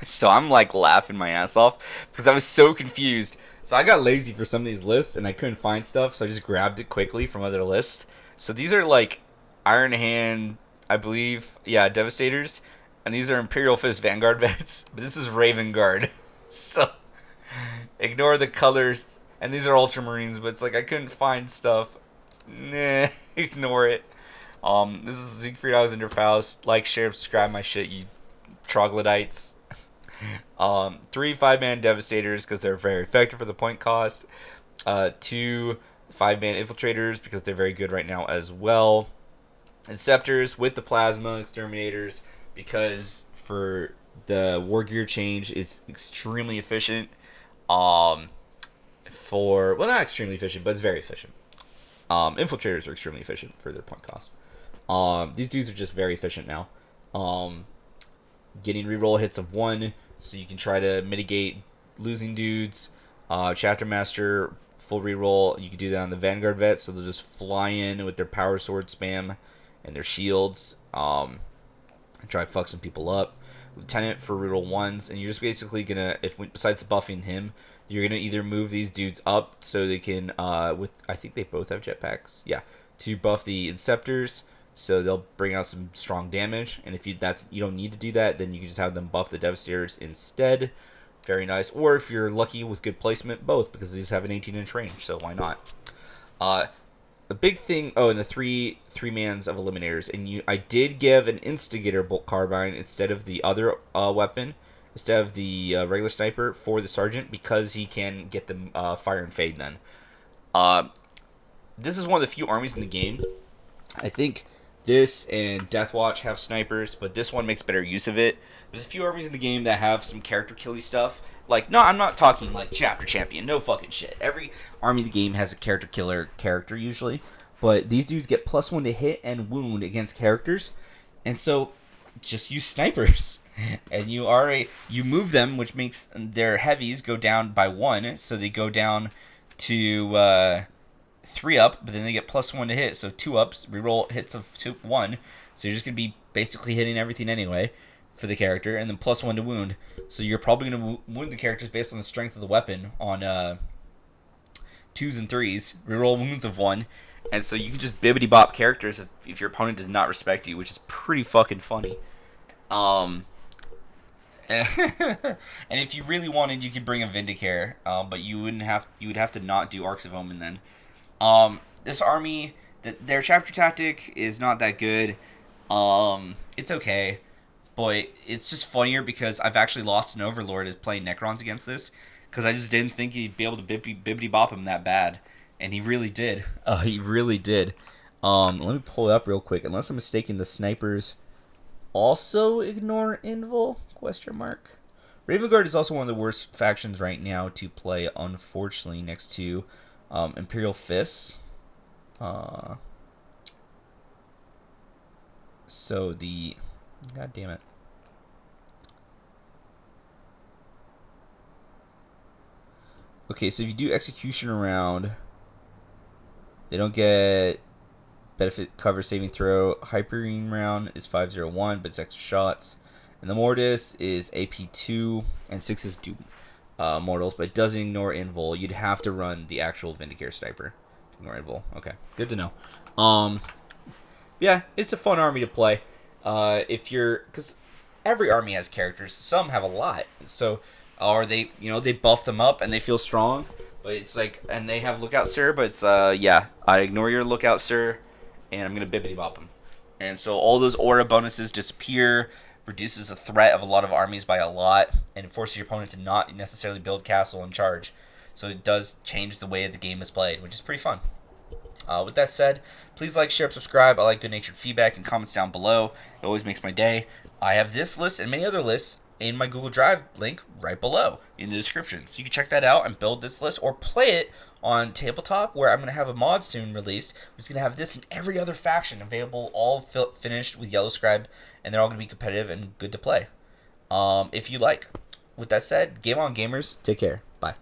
So I'm like laughing my ass off because I was so confused. So I got lazy for some of these lists and I couldn't find stuff, so I just grabbed it quickly from other lists. So these are like Iron Hand, I believe, yeah, Devastators, and these are Imperial Fist Vanguard vets. But this is Ravenguard, so ignore the colors. And these are Ultramarines, but it's like I couldn't find stuff. Nah, ignore it. This is Siegfried Alexander Faust. Like, share, subscribe my shit, you troglodytes. Three 5-man Devastators because they're very effective for the point cost. Two 5-man Infiltrators because they're very good right now as well. Inceptors with the Plasma Exterminators because for the war gear change is extremely efficient. For well, not extremely efficient, but it's very efficient. Infiltrators are extremely efficient for their point cost. These dudes are just very efficient now. Getting reroll hits of 1, so you can try to mitigate losing dudes. Chapter Master, full reroll. You can do that on the Vanguard vets, so they'll just fly in with their power sword spam and their shields. Try to fuck some people up. Lieutenant for reroll 1s, and you're just basically gonna, besides buffing him, you're gonna either move these dudes up so they can, with I think they both have jetpacks, yeah, to buff the Inceptors, so they'll bring out some strong damage. And if you don't need to do that, then you can just have them buff the Devastators instead. Very nice. Or if you're lucky with good placement, both, because these have an 18-inch range, so why not? The big thing, and the three mans of Eliminators, and I did give an Instigator bolt carbine instead of the other weapon, instead of the regular sniper for the sergeant, because he can get the fire and fade then. This is one of the few armies in the game. I think this and Deathwatch have snipers, but this one makes better use of it. There's a few armies in the game that have some character killy stuff. Like, no, I'm not talking like chapter champion, no fucking shit. Every army in the game has a character killer character usually, but these dudes get +1 to hit and wound against characters, and so just use snipers. And you move them, which makes their heavies go down by 1, so they go down to 3 up, but then they get +1 to hit, so 2 ups, reroll hits of 1, so you're just going to be basically hitting everything anyway for the character, and then +1 to wound, so you're probably going to wound the characters based on the strength of the weapon on 2s and 3s, reroll wounds of 1, and so you can just bibbity-bop characters if your opponent does not respect you, which is pretty fucking funny. And if you really wanted, you could bring a Vindicare, but you would have to not do Arcs of Omen then. This army, their chapter tactic is not that good. It's okay, but it's just funnier because I've actually lost an Overlord as playing Necrons against this, because I just didn't think he'd be able to bibbity bop him that bad, and he really did. He really did. Let me pull it up real quick. Unless I'm mistaken, the snipers also ignore Invul? Question mark. Ravenguard is also one of the worst factions right now to play, unfortunately, next to Imperial Fists. So the... God damn it. Okay, so if you do Execution around, they don't get benefit cover saving throw. Hypering round is 501, but it's extra shots. And the Mortis is AP2, and 6 is do mortals, but it doesn't ignore Invul. You'd have to run the actual Vindicare Sniper to ignore Invul. Okay, good to know. Yeah, it's a fun army to play. Because every army has characters. Some have a lot, so or they buff them up and they feel strong. But it's like, and they have Lookout Sir, but it's yeah, I ignore your Lookout Sir, and I'm gonna bibbity bop them. And so all those aura bonuses disappear. Reduces the threat of a lot of armies by a lot, and it forces your opponent to not necessarily build castle and charge. So it does change the way the game is played, which is pretty fun. With that said, please like, share, subscribe. I like good-natured feedback and comments down below. It always makes my day. I have this list and many other lists in my Google Drive link right below in the description. So you can check that out and build this list or play it on tabletop, where I'm going to have a mod soon released, which is going to have this and every other faction available, all finished with Yellow Scribe, and they're all going to be competitive and good to play. If you like. With that said, game on, gamers. Take care. Bye.